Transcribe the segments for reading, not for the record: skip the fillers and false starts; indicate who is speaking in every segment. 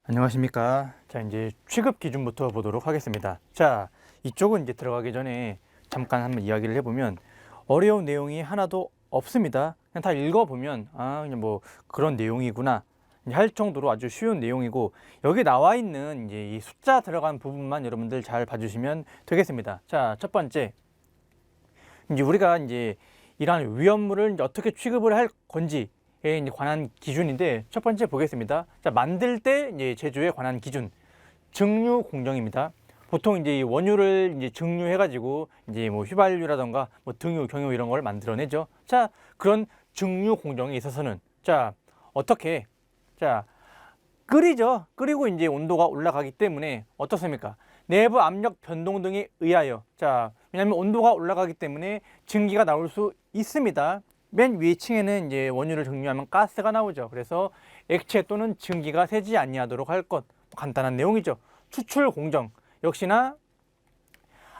Speaker 1: 안녕하십니까. 자, 이제 취급 기준부터 보도록 하겠습니다. 자, 이쪽은 이제 들어가기 전에 잠깐 한번 이야기를 해보면 어려운 내용이 하나도 없습니다. 그냥 다 읽어보면 그냥 뭐 그런 내용이구나 할 정도로 아주 쉬운 내용이고, 여기 나와 있는 이제 이 숫자 들어간 부분만 여러분들 잘 봐주시면 되겠습니다. 자, 첫 번째, 이제 우리가 이제 이러한 위험물을 이제 어떻게 취급을 할 건지 에 관한 기준인데, 첫 번째 보겠습니다. 자, 만들 때 이제 제조에 관한 기준, 증류 공정입니다. 보통 이제 이 원유를 이제 증류해가지고 이제 뭐 휘발유라던가 뭐 등유, 경유 이런 걸 만들어내죠. 자, 그런 증류 공정에 있어서는 자, 어떻게 자 끓이죠. 끓이고 이제 온도가 올라가기 때문에 어떻습니까? 내부 압력 변동 등에 의하여, 자, 왜냐하면 온도가 올라가기 때문에 증기가 나올 수 있습니다. 맨 위에 층에는 이제 원유를 증류하면 가스가 나오죠. 그래서 액체 또는 증기가 새지 아니하도록 할 것, 간단한 내용이죠. 추출 공정 역시나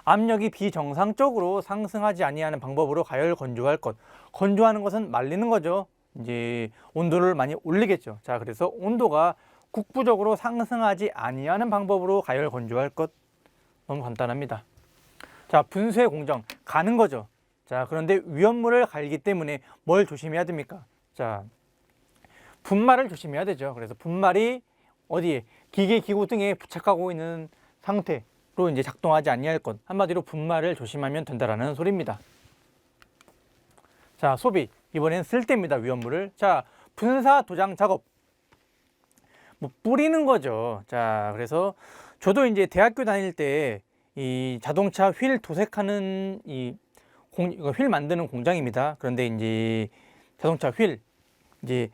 Speaker 1: 압력이 비정상적으로 상승하지 아니하는 방법으로 가열 건조할 것. 건조하는 것은 말리는 거죠. 이제 온도를 많이 올리겠죠. 자, 그래서 온도가 국부적으로 상승하지 아니하는 방법으로 가열 건조할 것. 너무 간단합니다. 자, 분쇄 공정 가는 거죠. 자, 그런데 위험물을 갈기 때문에 뭘 조심해야 됩니까? 자, 분말을 조심해야 되죠. 그래서 분말이 어디에 기계, 기구 등에 부착하고 있는 상태로 이제 작동하지 아니할 것. 한마디로 분말을 조심하면 된다라는 소리입니다. 자, 소비. 이번엔 쓸 때입니다. 위험물을. 자, 분사 도장 작업. 뭐 뿌리는 거죠. 자, 그래서 저도 이제 대학교 다닐 때 이 자동차 휠 도색하는 휠 만드는 공장입니다. 그런데 이제 자동차 휠 이제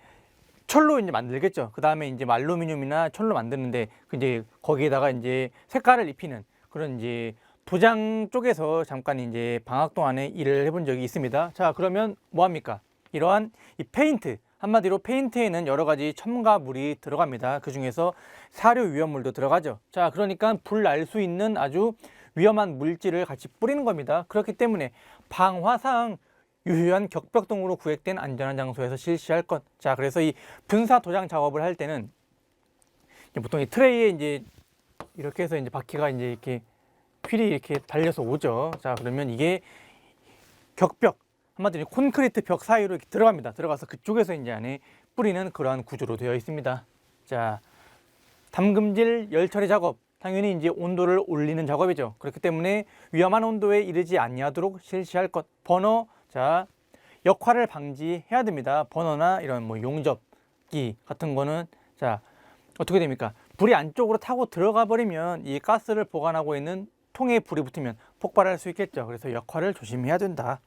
Speaker 1: 철로 이제 만들겠죠. 그 다음에 이제 알루미늄이나 철로 만드는데 이제 거기에다가 이제 색깔을 입히는 그런 이제 도장 쪽에서 잠깐 이제 방학 동안에 일을 해본 적이 있습니다. 자, 그러면 뭐 합니까? 이러한 이 페인트, 한마디로 페인트에는 여러 가지 첨가물이 들어갑니다. 그 중에서 사료 위험물도 들어가죠. 자, 그러니까 불 날 수 있는 아주 위험한 물질을 같이 뿌리는 겁니다. 그렇기 때문에 방화상 유효한 격벽 등으로 구획된 안전한 장소에서 실시할 것. 자, 그래서 이 분사 도장 작업을 할 때는 보통 이 트레이에 이제 이렇게 해서 이제 바퀴가 이제 이렇게 휠이 이렇게 달려서 오죠. 자, 그러면 이게 격벽, 한마디로 콘크리트 벽 사이로 이렇게 들어갑니다. 들어가서 그쪽에서 이제 안에 뿌리는 그러한 구조로 되어 있습니다. 자, 담금질 열 처리 작업, 당연히 이제 온도를 올리는 작업이죠. 그렇기 때문에 위험한 온도에 이르지 아니하도록 실시할 것. 버너, 자, 역화를 방지해야 됩니다. 버너나 이런 뭐 용접기 같은 거는 자, 어떻게 됩니까? 불이 안쪽으로 타고 들어가 버리면 이 가스를 보관하고 있는 통에 불이 붙으면 폭발할 수 있겠죠. 그래서 역화를 조심해야 된다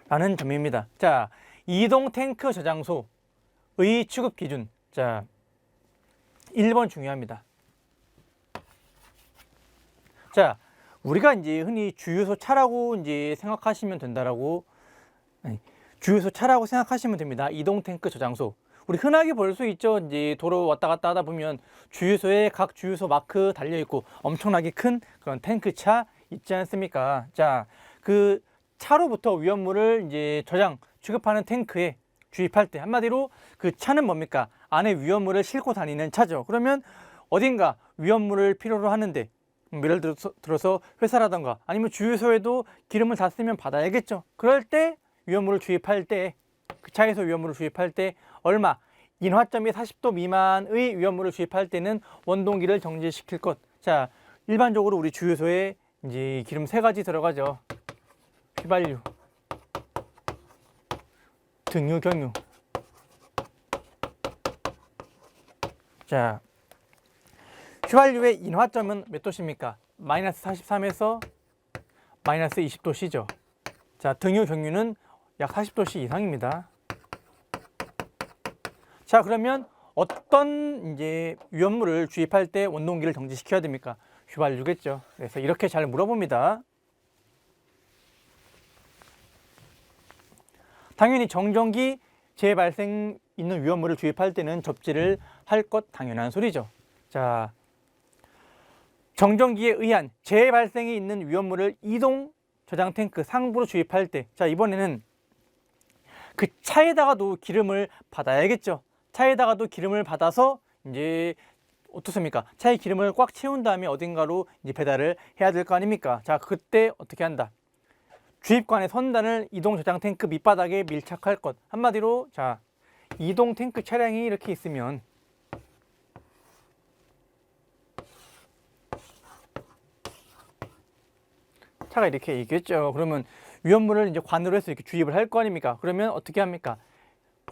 Speaker 1: 라는 점입니다. 자, 이동 탱크 저장소의 취급 기준. 자, 1번 중요합니다. 자, 우리가 이제 흔히 주유소 차라고 이제 생각하시면 된다라고, 주유소 차라고 생각하시면 됩니다. 이동 탱크 저장소. 우리 흔하게 볼 수 있죠. 이제 도로 왔다 갔다 하다 보면 주유소에 각 주유소 마크 달려 있고 엄청나게 큰 그런 탱크 차 있지 않습니까? 자, 그 차로부터 위험물을 이제 취급하는 탱크에 주입할 때, 한마디로 그 차는 뭡니까? 안에 위험물을 싣고 다니는 차죠. 그러면 어딘가 위험물을 필요로 하는데, 예를 들어서 회사라던가 아니면 주유소에도 기름을 다 쓰면 받아야겠죠. 그럴 때 위험물을 주입할 때, 그 차에서 위험물을 주입할 때 얼마? 인화점이 40도 미만의 위험물을 주입할 때는 원동기를 정지시킬 것. 자, 일반적으로 우리 주유소에 이제 기름 3가지 들어가죠. 휘발유, 등유, 경유. 자, 휘발유의 인화점은 몇 도씨입니까? 마이너스 43에서 마이너스 20도씨죠. 자, 등유, 경유는 약 40도씨 이상입니다. 자, 그러면 어떤 이제 위험물을 주입할 때 원동기를 정지시켜야 됩니까? 휘발유겠죠. 그래서 이렇게 잘 물어봅니다. 당연히 정전기 재발생 있는 위험물을 주입할 때는 접지를 할 것 당연한 소리죠. 자, 정전기에 의한 재발생이 있는 위험물을 이동 저장 탱크 상부로 주입할 때, 자, 이번에는 그 차에다가도 기름을 받아야겠죠. 차에다가도 기름을 받아서 이제 어떻습니까? 차에 기름을 꽉 채운 다음에 어딘가로 이제 배달을 해야 될 거 아닙니까? 자, 그때 어떻게 한다? 주입관의 선단을 이동 저장 탱크 밑바닥에 밀착할 것. 한마디로 자, 이동 탱크 차량이 이렇게 있으면 차가 이렇게 있겠죠. 그러면 위험물을 이제 관으로 해서 이렇게 주입을 할 거 아닙니까? 그러면 어떻게 합니까?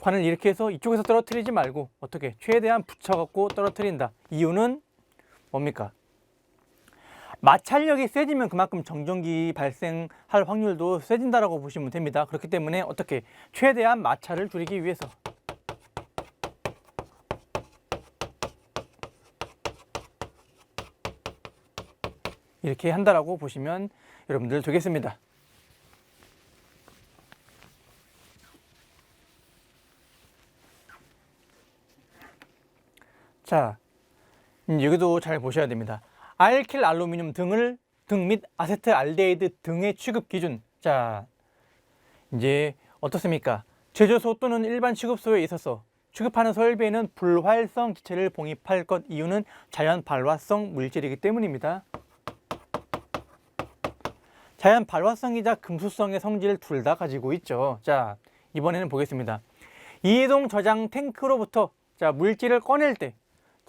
Speaker 1: 관을 이렇게 해서 이쪽에서 떨어뜨리지 말고 어떻게 최대한 붙여갖고 떨어뜨린다. 이유는 뭡니까? 마찰력이 세지면 그만큼 정전기 발생할 확률도 세진다라고 보시면 됩니다. 그렇기 때문에 어떻게 최대한 마찰을 줄이기 위해서 이렇게 한다라고 보시면 여러분들 되겠습니다. 자, 여기도 잘 보셔야 됩니다. 알킬 알루미늄 등 및 아세트알데히드 등의 취급 기준. 자, 이제 어떻습니까? 제조소 또는 일반 취급소에 있어서 취급하는 설비에는 불활성 기체를 봉입할 것. 이유는 자연 발화성 물질이기 때문입니다. 자연 발화성이자 금수성의 성질을 둘 다 가지고 있죠. 자, 이번에는 보겠습니다. 이동 저장 탱크로부터 자, 물질을 꺼낼 때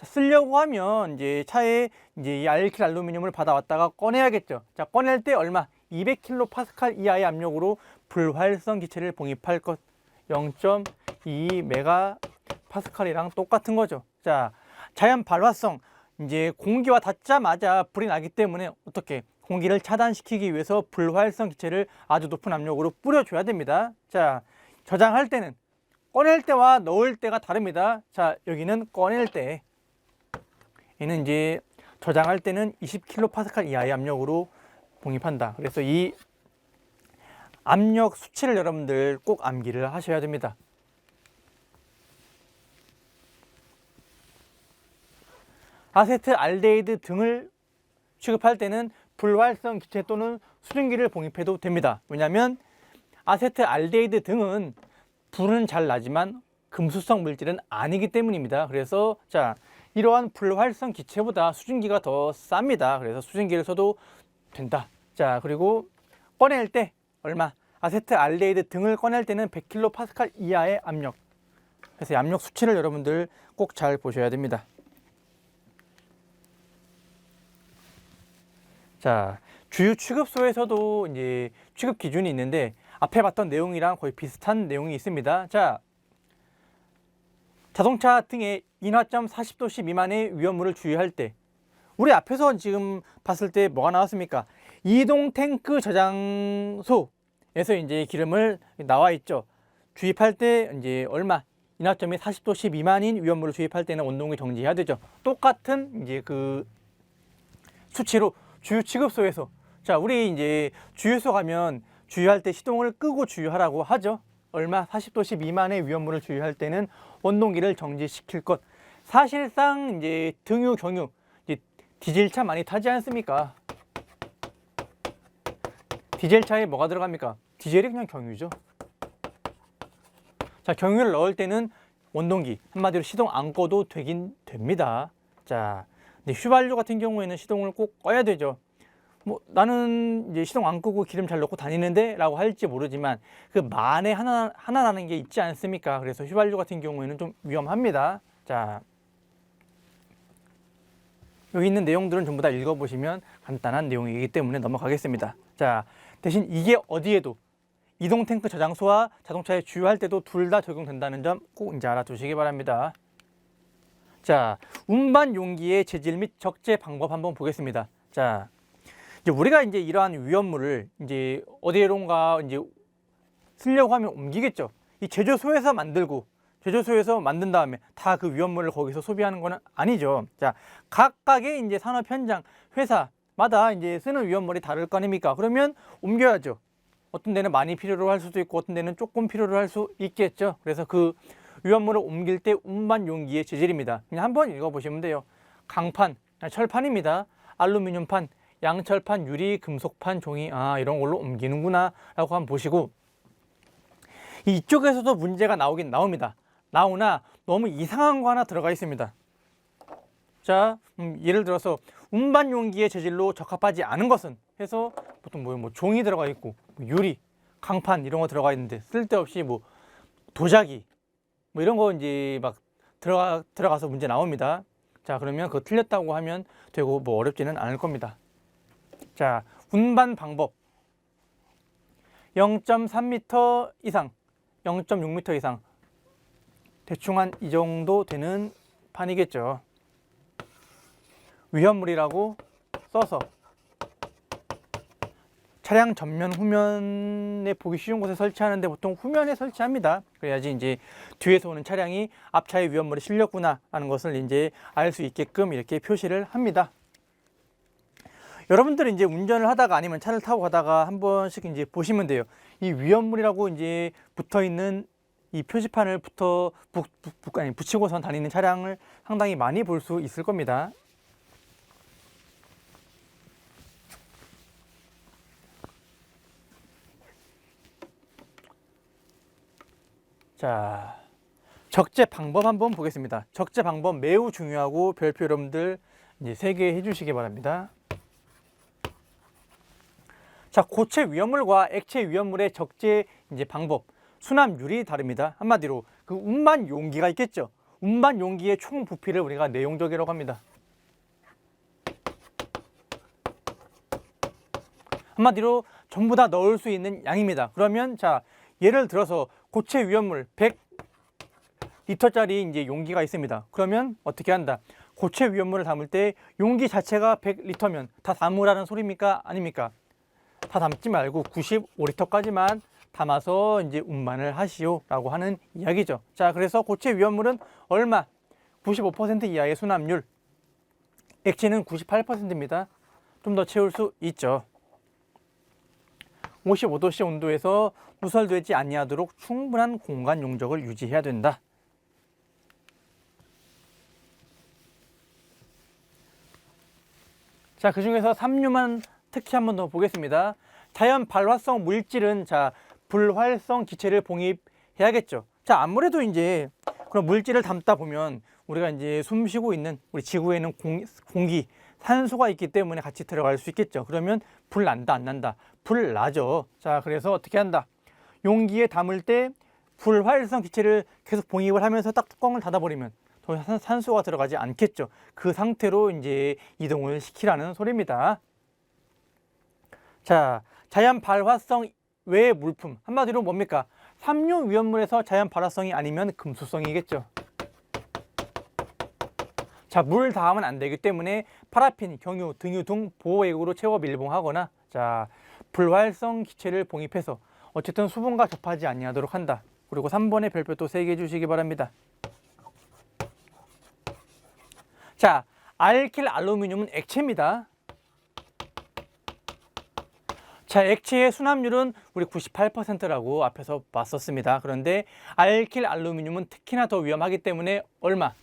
Speaker 1: 쓰려고 하면 이제 차에 이제 이 알킬 알루미늄을 받아왔다가 꺼내야겠죠. 자, 꺼낼 때 얼마? 200kPa 이하의 압력으로 불활성 기체를 봉입할 것. 0.2MPa이랑 똑같은 거죠. 자, 자연 발화성 이제 공기와 닿자마자 불이 나기 때문에 어떻게 공기를 차단시키기 위해서 불활성 기체를 아주 높은 압력으로 뿌려줘야 됩니다. 자, 저장할 때는 꺼낼 때와 넣을 때가 다릅니다. 자, 여기는 꺼낼 때 얘는 이제 저장할 때는 20kPa 이하의 압력으로 봉입한다. 그래서 이 압력 수치를 여러분들 꼭 암기를 하셔야 됩니다. 아세트알데히드 등을 취급할 때는 불활성 기체 또는 수증기를 봉입해도 됩니다. 왜냐하면 아세트알데히드 등은 불은 잘 나지만 금수성 물질은 아니기 때문입니다. 그래서 자, 이러한 불활성 기체보다 수증기가 더 쌉니다. 그래서 수증기를 써도 된다. 자, 그리고 꺼낼 때 얼마? 아세트알데히드 등을 꺼낼 때는 100kPa 이하의 압력. 그래서 압력 수치를 여러분들 꼭 잘 보셔야 됩니다. 자, 주유 취급소에서도 이제 취급 기준이 있는데 앞에 봤던 내용이랑 거의 비슷한 내용이 있습니다. 자, 자동차 등의 인화점 40도씨 미만의 위험물을 주유할 때 우리 앞에서 지금 봤을 때 뭐가 나왔습니까? 이동 탱크 저장소에서 이제 기름을 나와 있죠. 주입할 때 이제 얼마? 인화점이 40도씨 미만인 위험물을 주입할 때는 원동기 정지해야 되죠. 똑같은 이제 그 수치로 주유 취급소에서 자, 우리 이제 주유소 가면 주유할 때 시동을 끄고 주유하라고 하죠. 얼마? 40도씨 미만의 위험물을 주유할 때는 원동기를 정지시킬 것. 사실상 이제 등유, 경유, 이제 디젤차 많이 타지 않습니까? 디젤차에 뭐가 들어갑니까? 디젤이 그냥 경유죠. 자, 경유를 넣을 때는 원동기, 한마디로 시동 안 꺼도 되긴 됩니다. 자, 근데 휘발유 같은 경우에는 시동을 꼭 꺼야 되죠. 뭐 나는 이제 시동 안 끄고 기름 잘 넣고 다니는데 라고 할지 모르지만 그 만에 하나라는 게 있지 않습니까? 그래서 휘발유 같은 경우에는 좀 위험합니다. 자, 여기 있는 내용들은 전부 다 읽어보시면 간단한 내용이기 때문에 넘어가겠습니다. 자, 대신 이게 어디에도 이동 탱크 저장소와 자동차에 주유할 때도 둘 다 적용된다는 점 꼭 이제 알아두시기 바랍니다. 자, 운반 용기의 재질 및 적재 방법 한번 보겠습니다. 자, 이제 우리가 이제 이러한 위험물을 이제 어디론가 이제 쓰려고 하면 옮기겠죠. 이 제조소에서 만들고 제조소에서 만든 다음에 다 그 위험물을 거기서 소비하는 거는 아니죠. 자, 각각의 이제 산업 현장 회사마다 이제 쓰는 위험물이 다를 거 아닙니까? 그러면 옮겨야죠. 어떤 데는 많이 필요로 할 수도 있고 어떤 데는 조금 필요로 할 수 있겠죠. 그래서 그 위험물을 옮길 때 운반 용기의 재질입니다. 그냥 한번 읽어보시면 돼요. 강판, 철판입니다. 알루미늄판, 양철판, 유리, 금속판, 종이, 이런 걸로 옮기는구나 라고 한번 보시고, 이쪽에서도 문제가 나오긴 나옵니다. 나오나 너무 이상한 거 하나 들어가 있습니다. 자, 예를 들어서 운반 용기의 재질로 적합하지 않은 것은 해서 보통 뭐 종이 들어가 있고 뭐 유리, 강판 이런 거 들어가 있는데 쓸데없이 뭐 도자기 뭐 이런 거 이제 막 들어가서 문제 나옵니다. 자, 그러면 그거 틀렸다고 하면 되고 뭐 어렵지는 않을 겁니다. 자, 운반 방법 0.3m 이상, 0.6m 이상 대충 한 이 정도 되는 판이겠죠. 위험물이라고 써서 차량 전면 후면에 보기 쉬운 곳에 설치하는데 보통 후면에 설치합니다. 그래야지 이제 뒤에서 오는 차량이 앞차에 위험물이 실렸구나 하는 것을 이제 알 수 있게끔 이렇게 표시를 합니다. 여러분들이 이제 운전을 하다가 아니면 차를 타고 가다가 한 번씩 이제 보시면 돼요. 이 위험물이라고 이제 붙어 있는 이 표지판을 붙이고선 다니는 차량을 상당히 많이 볼 수 있을 겁니다. 자, 적재 방법 한번 보겠습니다. 적재 방법 매우 중요하고 별표 여러분들 이제 3개 해주시기 바랍니다. 자, 고체 위험물과 액체 위험물의 적재 이제 방법, 수납률이 다릅니다. 한마디로 그 운반 용기가 있겠죠. 운반 용기의 총 부피를 우리가 내용적이라고 합니다. 한마디로 전부 다 넣을 수 있는 양입니다. 그러면 자, 예를 들어서 고체 위험물 100리터짜리 이제 용기가 있습니다. 그러면 어떻게 한다? 고체 위험물을 담을 때 용기 자체가 100리터면 다 담으라는 소리입니까? 아닙니까? 다 담지 말고 95리터까지만 담아서 이제 운반을 하시오라고 하는 이야기죠. 자, 그래서 고체 위험물은 얼마? 95% 이하의 수납률. 액체는 98%입니다. 좀 더 채울 수 있죠. 55도씨 온도에서 누설되지 아니하도록 충분한 공간 용적을 유지해야 된다. 자, 그 중에서 삼류만 특히 한 번 더 보겠습니다. 자연 발화성 물질은 자, 불활성 기체를 봉입해야겠죠. 자, 아무래도 이제 그런 물질을 담다 보면 우리가 이제 숨 쉬고 있는 우리 지구에는 공기, 산소가 있기 때문에 같이 들어갈 수 있겠죠. 그러면 불 난다, 안 난다? 불 나죠. 자, 그래서 어떻게 한다? 용기에 담을 때 불활성 기체를 계속 봉입을 하면서 딱 뚜껑을 닫아버리면 더 산소가 들어가지 않겠죠. 그 상태로 이제 이동을 시키라는 소리입니다. 자, 자연 발화성 외의 물품, 한마디로 뭡니까? 삼류 위험물에서 자연 발화성이 아니면 금수성이겠죠. 자, 물 닿으면 안 되기 때문에 파라핀, 경유, 등유 등 보호액으로 채워 밀봉하거나 자, 불활성 기체를 봉입해서 어쨌든 수분과 접하지 아니하도록 한다. 그리고 3번의 별표 또 3개 해주시기 바랍니다. 자, 알킬 알루미늄은 액체입니다. 자, 액체의 수납률은 우리 98%라고 앞에서 봤었습니다. 그런데 알킬 알루미늄은 특히나 더 위험하기 때문에 얼마?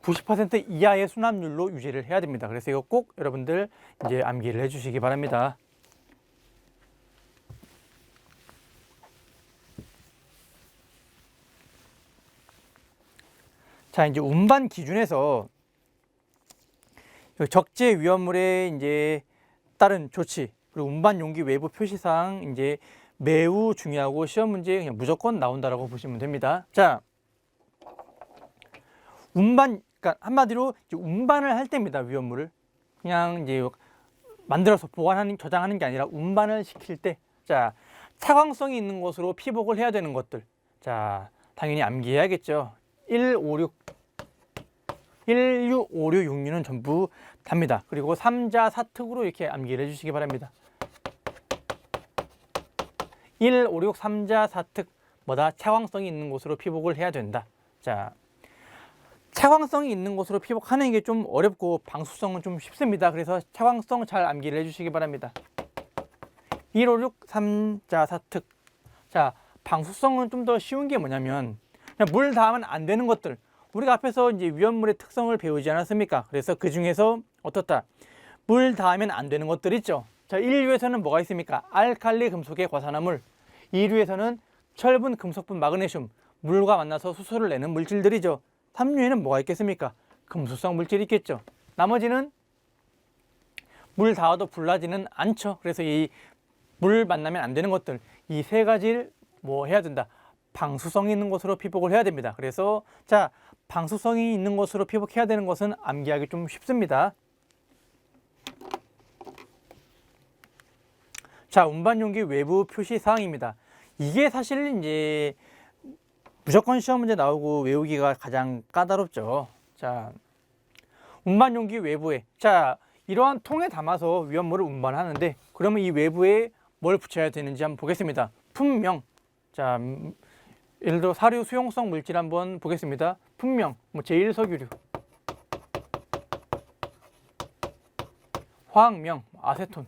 Speaker 1: 90% 이하의 수납률로 유지를 해야 됩니다. 그래서 이거 꼭 여러분들 이제 암기를 해주시기 바랍니다. 자, 이제 운반 기준에서 적재 위험물에 이제 따른 조치 그리고 운반 용기 외부 표시사항 이제 매우 중요하고 시험 문제에 그냥 무조건 나온다라고 보시면 됩니다. 자, 운반 그러니까 한마디로 이제 운반을 할 때입니다. 위험물을 그냥 이제 만들어서 보관하는 저장하는 게 아니라 운반을 시킬 때 자, 차광성이 있는 곳으로 피복을 해야 되는 것들 자, 당연히 암기해야겠죠. 1656, 66 전부 답니다. 그리고 3자 4특으로 이렇게 암기를 해주시기 바랍니다. 156 3자 4특 뭐다? 차광성이 있는 곳으로 피복을 해야 된다. 자, 차광성이 있는 곳으로 피복하는 게 좀 어렵고 방수성은 좀 쉽습니다. 그래서 차광성 잘 암기를 해주시기 바랍니다. 156 3자 4특 자, 방수성은 좀 더 쉬운 게 뭐냐면 그냥 물 닿으면 안 되는 것들 우리가 앞에서 이제 위험물의 특성을 배우지 않았습니까? 그래서 그 중에서 어떻다? 물 닿으면 안 되는 것들 있죠. 자, 1류에서는 뭐가 있습니까? 알칼리 금속의 과산화물. 2류에서는 철분, 금속분, 마그네슘, 물과 만나서 수소를 내는 물질들이죠. 3류에는 뭐가 있겠습니까? 금수성 물질이 있겠죠. 나머지는 물 닿아도 불나지는 않죠. 그래서 이 물 만나면 안 되는 것들, 이 세 가지를 뭐 해야 된다. 방수성이 있는 것으로 피복을 해야 됩니다. 그래서 자, 방수성이 있는 것으로 피복해야 되는 것은 암기하기 좀 쉽습니다. 자, 운반용기 외부 표시 사항입니다. 이게 사실 이제 무조건 시험 문제 나오고 외우기가 가장 까다롭죠. 자, 운반용기 외부에, 자, 이러한 통에 담아서 위험물을 운반하는데, 그러면 이 외부에 뭘 붙여야 되는지 한번 보겠습니다. 품명. 자, 예를 들어 사료 수용성 물질 한번 보겠습니다. 품명, 뭐 제1석유류, 화학명, 아세톤.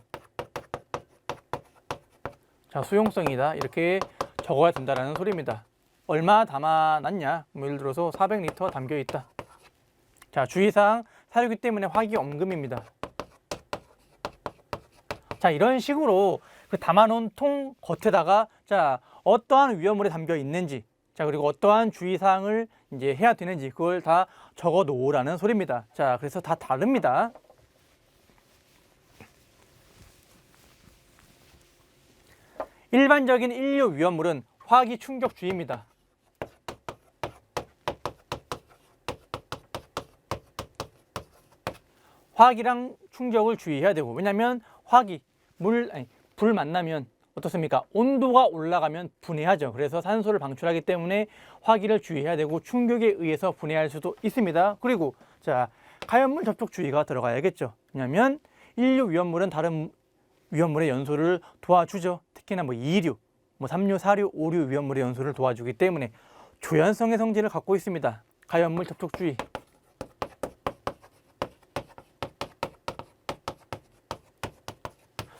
Speaker 1: 자, 수용성이다. 이렇게 적어야 된다는 소리입니다. 얼마 담아놨냐? 뭐 예를 들어서 400리터 담겨 있다. 자, 주의사항, 사료기 때문에 화기 엄금입니다. 자, 이런 식으로 그 담아놓은 통 겉에다가 자, 어떠한 위험물이 담겨 있는지, 자, 그리고 어떠한 주의사항을 이제 해야 되는지 그걸 다 적어 놓으라는 소리입니다. 자, 그래서 다 다릅니다. 일반적인 인류 위험물은 화기 충격주의입니다. 화기랑 충격을 주의해야 되고, 왜냐하면 화기, 불 만나면 어떻습니까? 온도가 올라가면 분해하죠. 그래서 산소를 방출하기 때문에 화기를 주의해야 되고 충격에 의해서 분해할 수도 있습니다. 그리고 자, 가연물 접촉 주의가 들어가야겠죠. 왜냐하면 인류 위험물은 다른 위험물의 연소를 도와주죠. 특히나 뭐 이류, 뭐 삼류, 사류, 오류 위험물의 연소를 도와주기 때문에 조연성의 성질을 갖고 있습니다. 가연물 접촉 주의.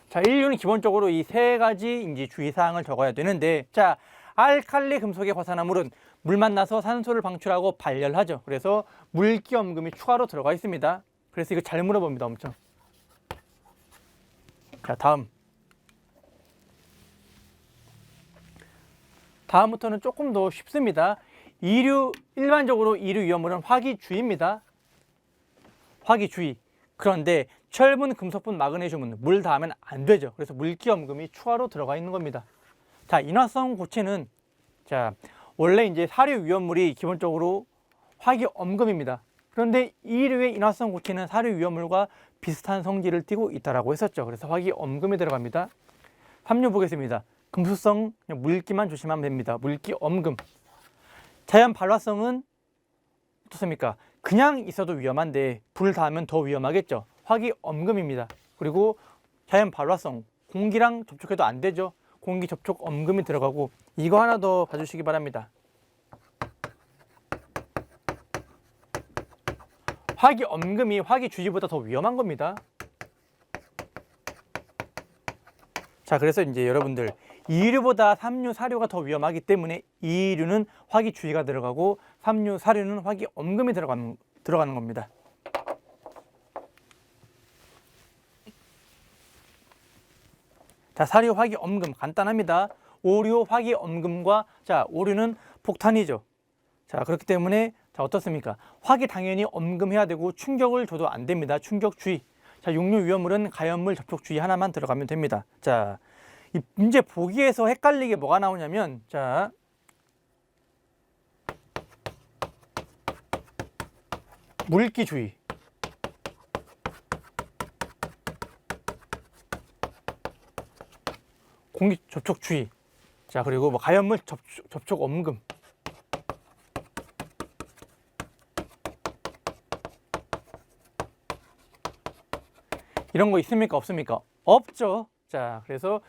Speaker 1: 자, 인류는 기본적으로 이 세 가지 이제 주의사항을 적어야 되는데, 자, 알칼리 금속의 화산화물은 물 만나서 산소를 방출하고 발열하죠. 그래서 물기엄금이 추가로 들어가 있습니다. 그래서 이거 잘 물어봅니다, 엄청. 자, 다음부터는 조금 더 쉽습니다. 일반적으로 이류 위험물은 화기주의입니다. 화기주의. 그런데 철분, 금속분, 마그네슘은 물 닿으면 안 되죠. 그래서 물기엄금이 추가로 들어가 있는 겁니다. 자, 인화성 고체는 자, 원래 이제 사료 위험물이 기본적으로 화기엄금입니다. 그런데 이류의 인화성 고체는 사료 위험물과 비슷한 성질을 띠고 있다라고 했었죠. 그래서 화기엄금이 들어갑니다. 3류 보겠습니다. 금수성, 물기만 조심하면 됩니다. 물기엄금. 자연 발화성은 어떻습니까? 그냥 있어도 위험한데 불 닿으면 더 위험하겠죠. 화기엄금입니다. 그리고 자연 발화성, 공기랑 접촉해도 안 되죠. 공기 접촉 엄금이 들어가고, 이거 하나 더 봐주시기 바랍니다. 화기엄금이 화기주의보다 더 위험한 겁니다. 자, 그래서 이제 여러분들 이류보다 삼류, 사류가 더 위험하기 때문에 이류는 화기주의가 들어가고 삼류, 사류는 화기엄금이 들어가는 겁니다. 자, 사류, 화기엄금 간단합니다. 오류, 화기엄금과 자, 오류는 폭탄이죠. 자, 그렇기 때문에 자, 어떻습니까? 화기 당연히 엄금해야 되고 충격을 줘도 안 됩니다. 충격주의. 자, 육류 위험물은 가연물 접촉주의 하나만 들어가면 됩니다. 자, 이 문제 보기에서 헷갈리게 뭐가 나오냐면, 자, 물기주의, 공기 접촉주의, 자, 그리고 뭐 가연물 접촉 엄금. 이런 거 있습니까? 없습니까? 없죠. 자, 그래서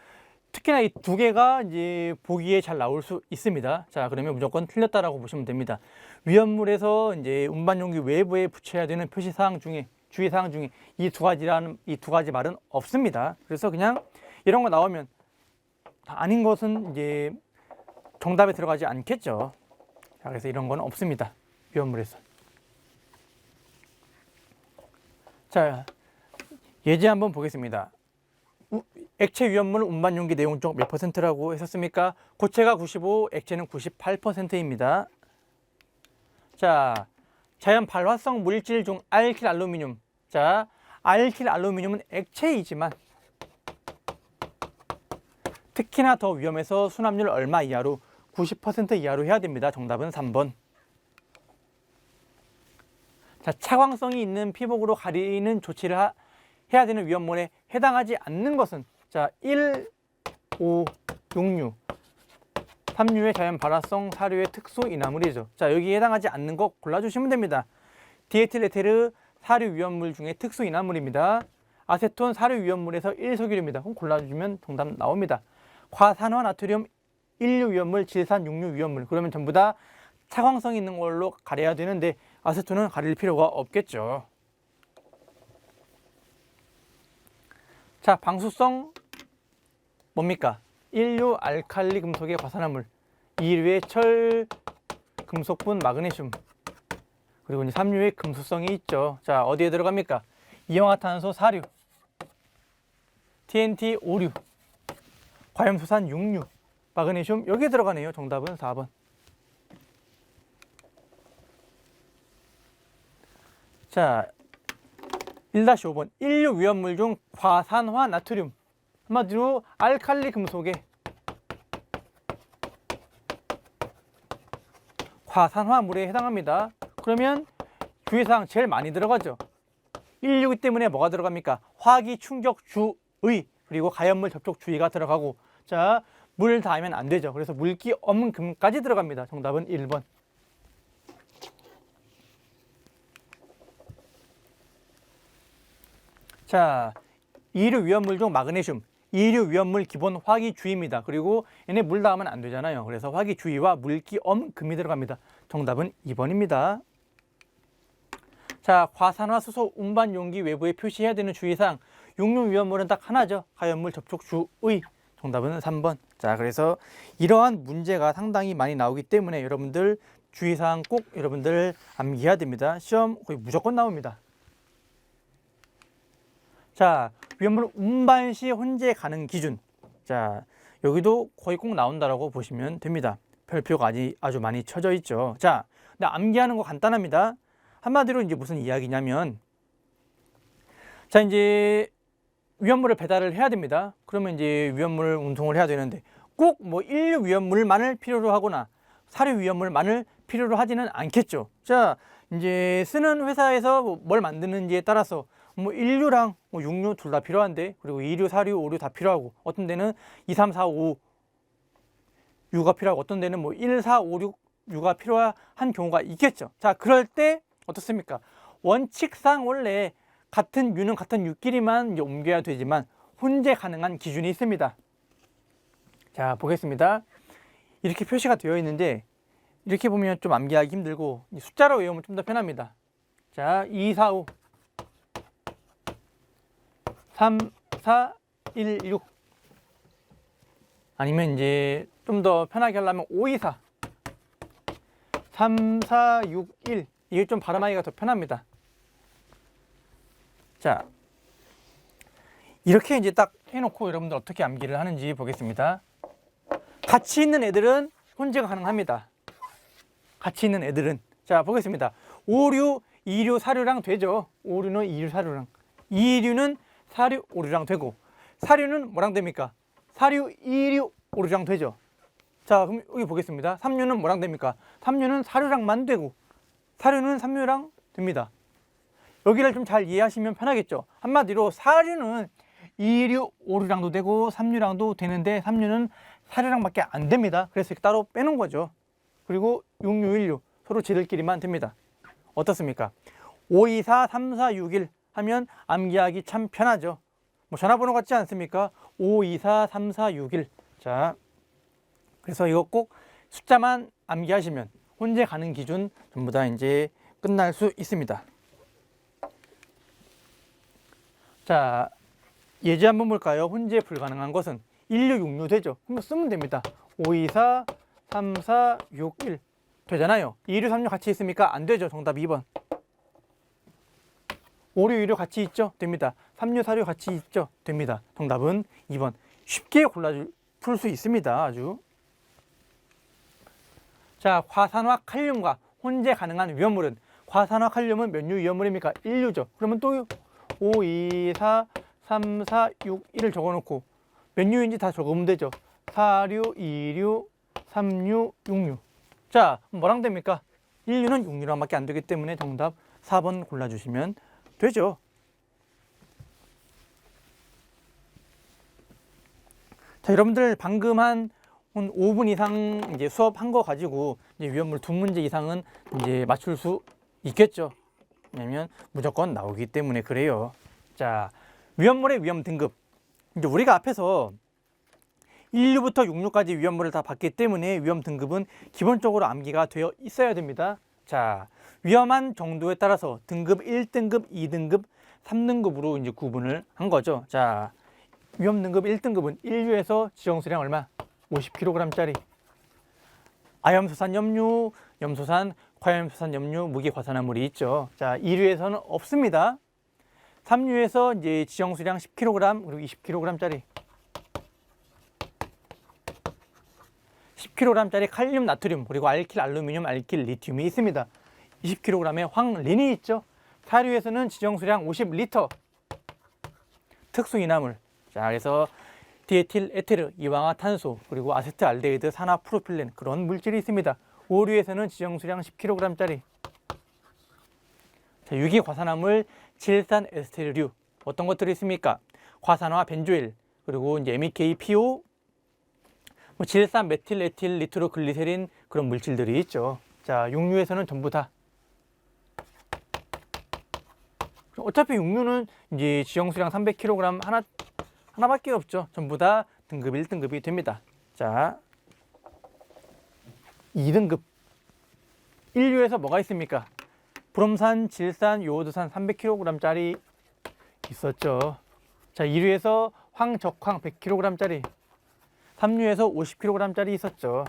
Speaker 1: 특히나 이 두 개가 이제 보기에 잘 나올 수 있습니다. 자, 그러면 무조건 틀렸다라고 보시면 됩니다. 위험물에서 이제 운반용기 외부에 붙여야 되는 표시사항 중에, 주의사항 중에 이 두 가지 말은 없습니다. 그래서 그냥 이런 거 나오면 아닌 것은 이제 정답에 들어가지 않겠죠. 자, 그래서 이런 건 없습니다. 위험물에서. 자, 예제 한번 보겠습니다. 액체 위험물 운반용기 내용적 몇 %라고 했었습니까? 고체가 95, 액체는 98%입니다. 자, 자연 발화성 물질 중 알킬알루미늄. 자, 알킬알루미늄은 액체이지만 특히나 더 위험해서 수납률 얼마 이하로 90% 이하로 해야 됩니다. 정답은 3번. 자, 차광성이 있는 피복으로 가리는 조치를 해야 되는 위험물에 해당하지 않는 것은 자, 1, 5, 6류. 3류의 자연 발화성, 4류의 특수 인화물이죠. 자, 여기에 해당하지 않는 거 골라주시면 됩니다. 디에틸 에테르 4류 위험물 중에 특수 인화물입니다. 아세톤 4류 위험물에서 1석유류입니다. 그럼 골라주시면 정답 나옵니다. 과산화 나트륨 1류 위험물, 질산 6류 위험물. 그러면 전부 다 차광성이 있는 걸로 가려야 되는데 아세톤은 가릴 필요가 없겠죠. 자, 방수성 뭡니까? 1류 알칼리 금속의 과산화물, 2류의 철 금속분 마그네슘, 그리고 이제 3류의 금수성이 있죠. 자, 어디에 들어갑니까? 이氧화탄소 4류, TNT 5류, 과염수산 6류, 마그네슘 여기에 들어가네요. 정답은 4번. 자, 1-5번 1류 위험물 중 과산화 나트륨, 한마디로 알칼리 금속의 과산화물에 해당합니다. 그러면 주의사항 제일 많이 들어가죠. 1류이기 때문에 뭐가 들어갑니까? 화기 충격 주의, 그리고 가연물 접촉 주의가 들어가고, 자, 물 닿으면 안 되죠. 그래서 물기 없는 금까지 들어갑니다. 정답은 1번. 자, 2류 위험물 중 마그네슘, 2류 위험물 기본 화기주의입니다. 그리고 얘네 물 닿으면 안 되잖아요. 그래서 화기주의와 물기엄 금이 들어갑니다. 정답은 2번입니다. 자, 과산화 수소 운반 용기 외부에 표시해야 되는 주의사항, 6류 위험물은 딱 하나죠. 가연물 접촉 주의. 정답은 3번. 자, 그래서 이러한 문제가 상당히 많이 나오기 때문에 여러분들 주의사항 꼭 여러분들 암기해야 됩니다. 시험 거의 무조건 나옵니다. 자, 위험물 운반 시 혼재 가능 기준. 자, 여기도 거의 꼭 나온다라고 보시면 됩니다. 별표가 아주 많이 쳐져 있죠. 자, 근데 암기하는 거 간단합니다. 한마디로 이제 무슨 이야기냐면, 자, 이제 위험물을 배달을 해야 됩니다. 그러면 이제 위험물 운송을 해야 되는데 꼭 뭐 1류 위험물만을 필요로 하거나 4류 위험물만을 필요로 하지는 않겠죠. 자, 이제 쓰는 회사에서 뭘 만드는지에 따라서 뭐 1류랑 뭐 6류 둘 다 필요한데, 그리고 2류, 4류, 5류 다 필요하고, 어떤 데는 2, 3, 4, 5, 6가 필요하고, 어떤 데는 뭐 1, 4, 5, 6, 6가 필요한 경우가 있겠죠. 자, 그럴 때 어떻습니까? 원칙상 원래 같은 유는 같은 유끼리만 이제 옮겨야 되지만 혼재 가능한 기준이 있습니다. 자, 보겠습니다. 이렇게 표시가 되어 있는데 이렇게 보면 좀 암기하기 힘들고 숫자로 외우면 좀 더 편합니다. 자, 2, 4, 5, 3, 4, 1, 6. 아니면 이제 좀 더 편하게 하려면 5, 2, 4, 3, 4, 6, 1. 이게 좀 발음하기가 더 편합니다. 자, 이렇게 이제 딱 해놓고 여러분들 어떻게 암기를 하는지 보겠습니다. 같이 있는 애들은 혼재가 가능합니다. 같이 있는 애들은. 자, 보겠습니다. 5류, 2류, 4류랑 되죠. 5류는 2류, 4류랑. 2류는 4류, 5류랑 되고, 4류는 뭐랑 됩니까? 4류, 2류, 5류랑 되죠. 자, 그럼 여기 보겠습니다. 3류는 뭐랑 됩니까? 3류는 4류랑만 되고, 4류는 3류랑 됩니다. 여기를 좀 잘 이해하시면 편하겠죠. 한마디로 4류는 2류, 5류랑도 되고 3류랑도 되는데 3류는 4류랑밖에 안 됩니다. 그래서 이렇게 따로 빼놓은 거죠. 그리고 6류, 1류 서로 지들끼리만 됩니다. 어떻습니까? 5, 2, 4, 3, 4, 6, 1 하면 암기하기 참 편하죠. 뭐 전화번호 같지 않습니까? 5, 2, 4, 3, 4, 6, 1. 자, 그래서 이거 꼭 숫자만 암기하시면 혼재 가능 기준 전부 다 이제 끝날 수 있습니다. 자, 예제 한번 볼까요? 혼재 불가능한 것은 1류, 6류 되죠. 그럼 쓰면 됩니다. 5, 2, 4, 3, 4, 6, 1 되잖아요. 2류, 3류 같이 있습니까? 안 되죠. 정답 2번. 5류, 2류 같이 있죠? 됩니다. 3류, 4류 같이 있죠? 됩니다. 정답은 2번. 쉽게 풀 수 있습니다. 아주. 자, 과산화 칼륨과 혼재 가능한 위험물은 과산화 칼륨은 몇 류 위험물입니까? 1류죠. 그러면 또 5, 2, 4, 3, 4, 6, 1을 적어놓고 몇 류인지 다 적으면 되죠. 4류, 2류, 3류, 6류. 자, 뭐랑 됩니까? 1류는 6류랑 밖에 안 되기 때문에 정답 4번 골라주시면 되죠. 자, 여러분들 방금 한 5분 이상 이제 수업한 거 가지고 이제 위험물 2문제 이상은 이제 맞출 수 있겠죠. 왜냐면 무조건 나오기 때문에 그래요. 자, 위험물의 위험 등급. 이제 우리가 앞에서 1류부터 6류까지 위험물을 다 봤기 때문에 위험 등급은 기본적으로 암기가 되어 있어야 됩니다. 자, 위험한 정도에 따라서 등급 1등급, 2등급, 3등급으로 이제 구분을 한 거죠. 자, 위험 등급 1등급은 1류에서 지정수량 얼마? 50kg짜리. 아염소산 염류, 염소산, 과염소산 염류, 무기과산화물이 있죠. 자, 2류에서는 없습니다. 3류에서 이제 지정수량 10kg 그리고 20kg짜리. 10kg짜리 칼륨, 나트륨, 그리고 알킬, 알루미늄, 알킬, 리튬이 있습니다. 20kg의 황린이 있죠. 4류에서는 지정수량 50L. 특수이나물. 자, 그래서 디에틸 에테르, 이황화탄소, 그리고 아세트알데히드, 산화프로필렌 그런 물질이 있습니다. 5류에서는 지정수량 10kg짜리. 자, 유기과산화물, 질산 에스테르류 어떤 것들이 있습니까? 과산화 벤조일, 그리고 이제 MEKPO, 질산 메틸 에틸 니트로글리세린 그런 물질들이 있죠. 자, 6류에서는 전부 다. 어차피 6류는 이제 지정수량 300kg 하나밖에 없죠. 전부 다 등급 1등급이 됩니다. 자, 2등급. 1류에서 뭐가 있습니까? 브롬산, 질산, 요오드산 300kg짜리 있었죠. 자, 2류에서 황적황 100kg짜리. 3류에서 50kg짜리 있었죠.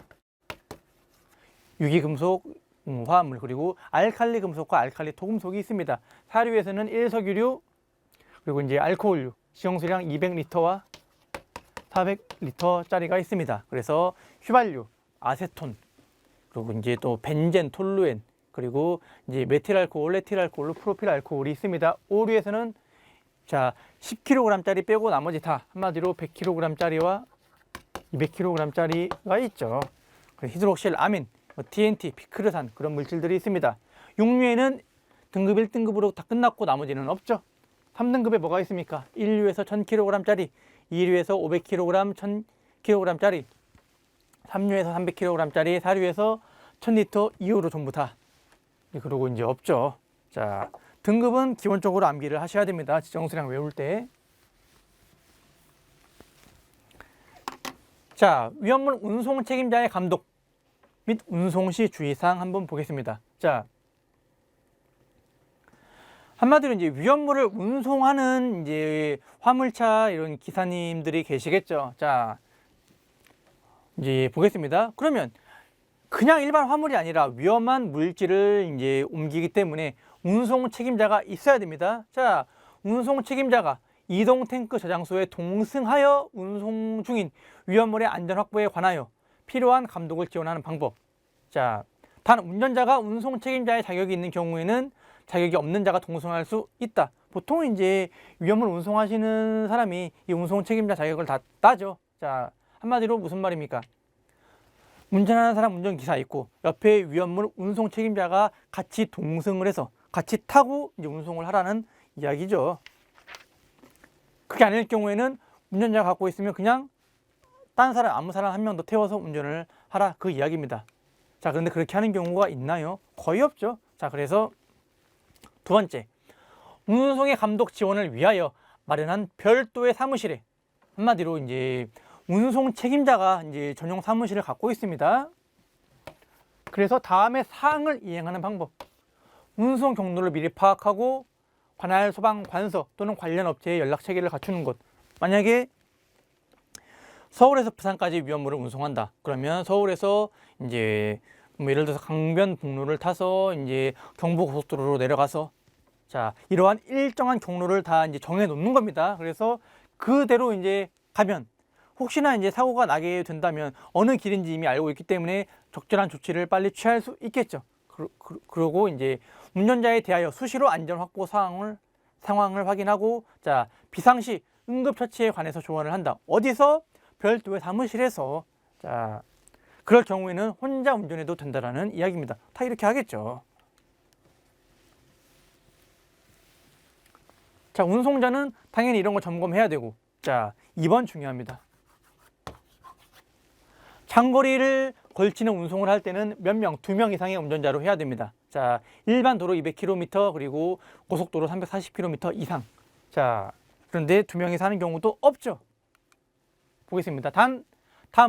Speaker 1: 유기금속, 화합물, 그리고 알칼리 금속과 알칼리 토금속이 있습니다. 4류에서는 일석유류, 그리고 이제 알코올류, 지정수량 200L와 400L짜리가 있습니다. 그래서 휘발유, 아세톤, 그리고 이제 또 벤젠, 톨루엔, 그리고 이제 메틸알코올, 에틸알코올, 프로필알코올이 있습니다. 5류에서는 자, 10kg짜리 빼고 나머지 다 한마디로 100kg짜리와 200kg짜리가 있죠. 히드록실 아민, TNT, 피크르산 그런 물질들이 있습니다. 6류에는 등급 1등급으로 다 끝났고 나머지는 없죠. 3등급에 뭐가 있습니까? 1류에서 1000kg짜리, 2류에서 500kg, 1000kg짜리, 3류에서 300kg짜리, 4류에서 1000L 이후로 전부 다. 그러고 이제 없죠. 자, 등급은 기본적으로 암기를 하셔야 됩니다. 지정수량 외울 때. 자, 위험물 운송 책임자의 감독 및 운송 시 주의사항 한번 보겠습니다. 자, 한마디로 이제 위험물을 운송하는 이제 화물차 이런 기사님들이 계시겠죠. 자, 이제 보겠습니다. 그러면 그냥 일반 화물이 아니라 위험한 물질을 이제 옮기기 때문에 운송 책임자가 있어야 됩니다. 자, 운송 책임자가 이동 탱크 저장소에 동승하여 운송 중인 위험물의 안전 확보에 관하여 필요한 감독을 지원하는 방법. 자, 단 운전자가 운송 책임자의 자격이 있는 경우에는 자격이 없는 자가 동승할 수 있다. 보통 이제 위험물 운송하시는 사람이 이 운송 책임자 자격을 다 따죠. 자, 한마디로 무슨 말입니까? 운전하는 사람 운전기사 있고 옆에 위험물 운송 책임자가 같이 동승을 해서 같이 타고 이제 운송을 하라는 이야기죠. 그게 아닐 경우에는 운전자가 갖고 있으면 그냥 딴 사람, 아무 사람 한 명 더 태워서 운전을 하라 그 이야기입니다. 자, 그런데 그렇게 하는 경우가 있나요? 거의 없죠. 자, 그래서 두 번째, 운송의 감독 지원을 위하여 마련한 별도의 사무실에 한마디로 이제 운송 책임자가 이제 전용 사무실을 갖고 있습니다. 그래서 다음의 사항을 이행하는 방법. 운송 경로를 미리 파악하고 관할 소방 관서 또는 관련 업체에 연락 체계를 갖추는 것. 만약에 서울에서 부산까지 위험물을 운송한다. 그러면 서울에서 이제 뭐 예를 들어서 강변북로를 타서 이제 경부고속도로로 내려가서 자, 이러한 일정한 경로를 다 이제 정해 놓는 겁니다. 그래서 그대로 이제 가면 혹시나 이제 사고가 나게 된다면 어느 길인지 이미 알고 있기 때문에 적절한 조치를 빨리 취할 수 있겠죠. 그러고 이제 운전자에 대하여 수시로 안전 확보 상황을 확인하고, 자, 비상시 응급처치에 관해서 조언을 한다. 어디서? 별도의 사무실에서. 자, 그럴 경우에는 혼자 운전해도 된다라는 이야기입니다. 다 이렇게 하겠죠. 자, 운송자는 당연히 이런 거 점검해야 되고, 자, 2번 중요합니다. 장거리를 걸치는 운송을 할 때는 몇 명? 2명 이상의 운전자로 해야 됩니다. 자, 일반 도로 200km 그리고 고속도로 340km 이상. 자, 그런데 2명이 사는 경우도 없죠. 보겠습니다. 다음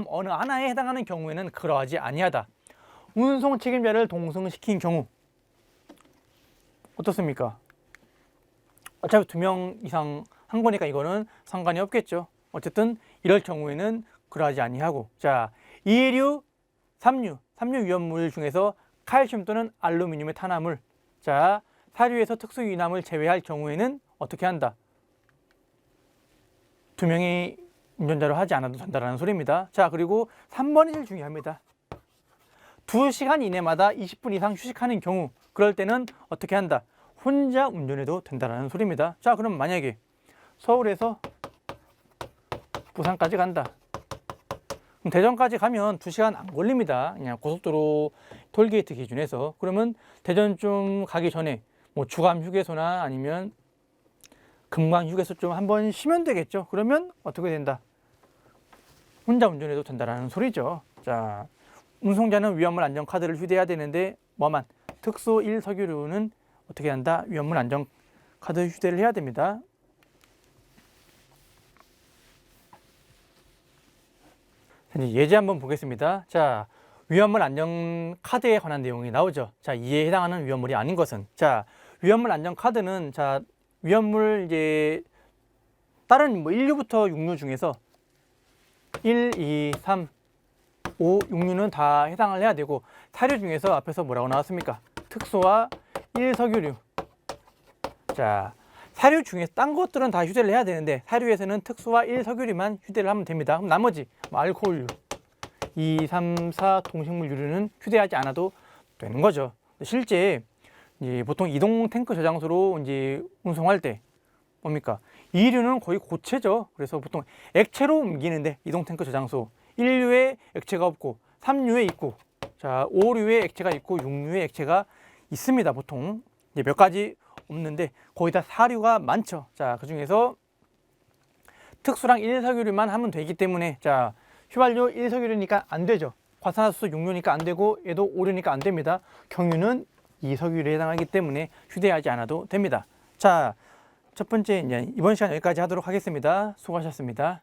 Speaker 1: 어느 하나에 해당하는 경우에는 그러하지 아니하다. 운송 책임자를 동승시킨 경우 어떻습니까? 어차피 2명 이상 한 거니까 이거는 상관이 없겠죠. 어쨌든 이럴 경우에는 그러하지 아니하고, 자, 2류, 3류 위험물 중에서 칼슘 또는 알루미늄의 탄화물, 자, 4류에서 특수 유납을 제외할 경우에는 어떻게 한다? 2명이 운전자로 하지 않아도 된다는 소리입니다. 자, 그리고 3번이 제일 중요합니다. 2시간 이내마다 20분 이상 휴식하는 경우, 그럴 때는 어떻게 한다? 혼자 운전해도 된다는 소리입니다. 자, 그럼 만약에 서울에서 부산까지 간다. 그럼 대전까지 가면 2시간 안 걸립니다. 그냥 고속도로 톨게이트 기준에서. 그러면 대전쯤 가기 전에 뭐 주간 휴게소나 아니면 금강 휴게소 좀 한번 쉬면 되겠죠. 그러면 어떻게 된다? 혼자 운전해도 된다는 소리죠. 자, 운송자는 위험물 안전 카드를 휴대해야 되는데 뭐만? 특수 1석유류는 어떻게 한다? 위험물 안전 카드 휴대를 해야 됩니다. 예제 한번 보겠습니다. 자, 위험물 안전 카드에 관한 내용이 나오죠. 자, 이에 해당하는 위험물이 아닌 것은, 자, 위험물 안전 카드는, 자, 위험물 이제 다른 뭐 1류부터 6류 중에서 1, 2, 3, 5, 6류는 다 해당을 해야 되고, 4류 중에서 앞에서 뭐라고 나왔습니까? 특수와 1석유류. 자, 4류 중에서 딴 것들은 다 휴대를 해야 되는데 4류에서는 특수와 1석유류만 휴대를 하면 됩니다. 그럼 나머지 뭐 알코올류, 2, 3, 4 동식물유류는 휴대하지 않아도 되는 거죠. 실제 이제 보통 이동 탱크 저장소로 이제 운송할 때 뭡니까? 2류는 거의 고체죠. 그래서 보통 액체로 옮기는데 이동 탱크 저장소 1류에 액체가 없고 3류에 있고, 자, 5류에 액체가 있고 6류에 액체가 있습니다. 보통 이제 몇 가지 없는데 거의 다 4류가 많죠. 자, 그 중에서 특수랑 1석유류만 하면 되기 때문에, 자, 휘발유 1석유류니까 안 되죠. 과산화수소 6류니까 안 되고 얘도 5류니까 안 됩니다. 경유는 2석유류에 해당하기 때문에 휴대하지 않아도 됩니다. 자, 첫 번째 이제 이번 시간 여기까지 하도록 하겠습니다. 수고하셨습니다.